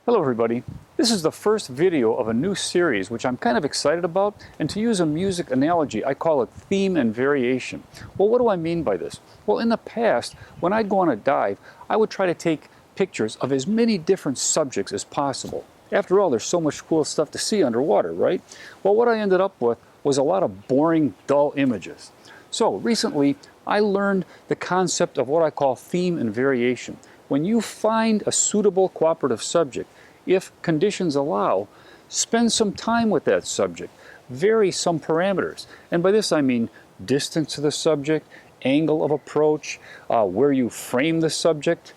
Hello everybody. This is the first video of a new series which I'm kind of excited about, and to use a music analogy, I call it theme and variation. Well, what do I mean by this? Well, in the past, when I'd go on a dive, I would try to take pictures of as many different subjects as possible. After all, there's so much cool stuff to see underwater, right? Well, what I ended up with was a lot of boring, dull images. So recently, I learned the concept of what I call theme and variation. When you find a suitable cooperative subject, if conditions allow, spend some time with that subject, vary some parameters. And by this I mean distance to the subject, angle of approach, where you frame the subject,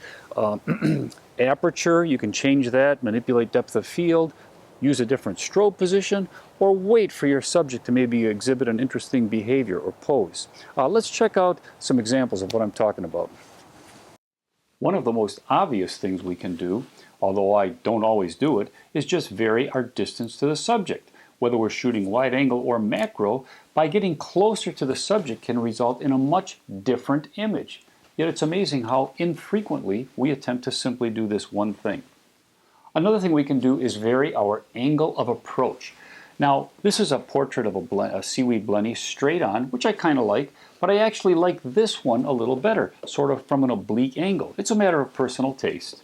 aperture, you can change that, manipulate depth of field, use a different strobe position, or wait for your subject to maybe exhibit an interesting behavior or pose. Let's check out some examples of what I'm talking about. One of the most obvious things we can do, although I don't always do it, is just vary our distance to the subject. Whether we're shooting wide angle or macro, by getting closer to the subject can result in a much different image. Yet it's amazing how infrequently we attempt to simply do this one thing. Another thing we can do is vary our angle of approach. Now, this is a portrait of a seaweed blenny straight on, which I kind of like, but I actually like this one a little better, sort of from an oblique angle. It's a matter of personal taste.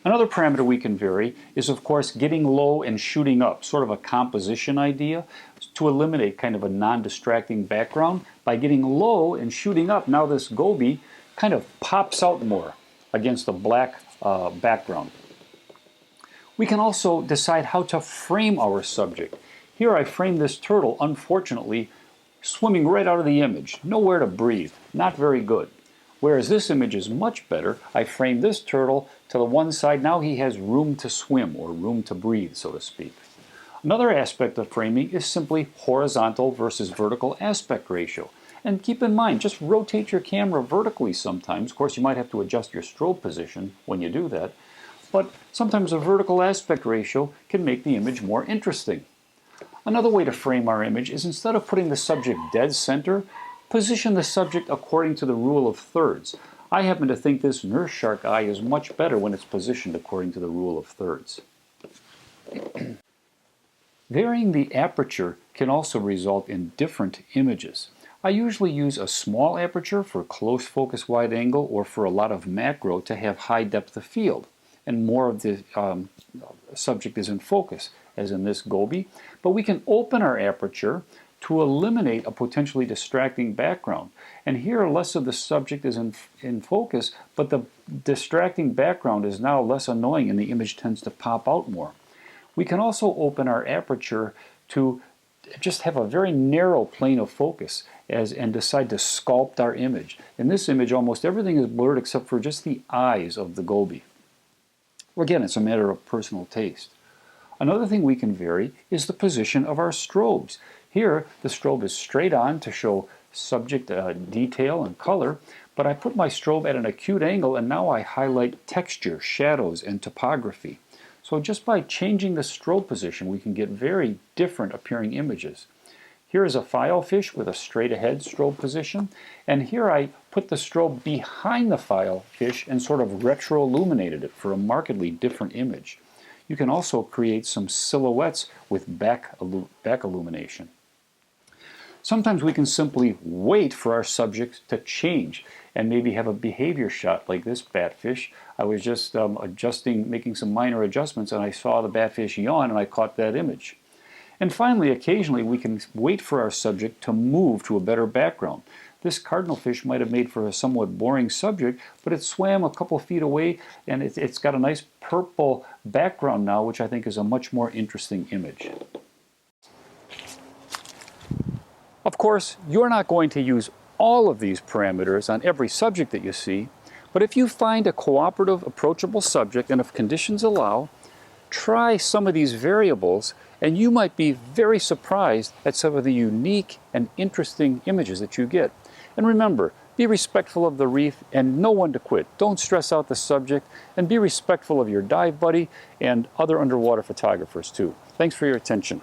Another parameter we can vary is, of course, getting low and shooting up, sort of a composition idea, to eliminate kind of a non-distracting background. By getting low and shooting up, now this goby kind of pops out more against a black background. We can also decide how to frame our subject. Here I frame this turtle, unfortunately, swimming right out of the image. Nowhere to breathe. Not very good. Whereas this image is much better. I frame this turtle to the one side. Now he has room to swim, or room to breathe, so to speak. Another aspect of framing is simply horizontal versus vertical aspect ratio. And keep in mind, just rotate your camera vertically sometimes. Of course, you might have to adjust your strobe position when you do that. But sometimes a vertical aspect ratio can make the image more interesting. Another way to frame our image is, instead of putting the subject dead center, position the subject according to the rule of thirds. I happen to think this nurse shark eye is much better when it's positioned according to the rule of thirds. Varying the aperture can also result in different images. I usually use a small aperture for close focus wide angle, or for a lot of macro to have high depth of field, and more of the subject is in focus, as in this goby. But we can open our aperture to eliminate a potentially distracting background. And here less of the subject is in focus, but the distracting background is now less annoying and the image tends to pop out more. We can also open our aperture to just have a very narrow plane of focus and decide to sculpt our image. In this image, almost everything is blurred except for just the eyes of the goby. Again, it's a matter of personal taste. Another thing we can vary is the position of our strobes. Here, the strobe is straight on to show subject detail and color, but I put my strobe at an acute angle, and now I highlight texture, shadows, and topography. So just by changing the strobe position, we can get very different appearing images. Here is a filefish with a straight ahead strobe position, and here I put the strobe behind the filefish and sort of retro-illuminated it for a markedly different image. You can also create some silhouettes with back illumination. Sometimes we can simply wait for our subject to change and maybe have a behavior shot like this batfish. I was just making some minor adjustments, and I saw the batfish yawn and I caught that image. And finally, occasionally we can wait for our subject to move to a better background. This cardinalfish might have made for a somewhat boring subject, but it swam a couple feet away, and it's got a nice purple background now, which I think is a much more interesting image. Of course, you're not going to use all of these parameters on every subject that you see, but if you find a cooperative, approachable subject, and if conditions allow, try some of these variables, and you might be very surprised at some of the unique and interesting images that you get. And remember, be respectful of the reef and know when to quit. Don't stress out the subject, and be respectful of your dive buddy and other underwater photographers too. Thanks for your attention.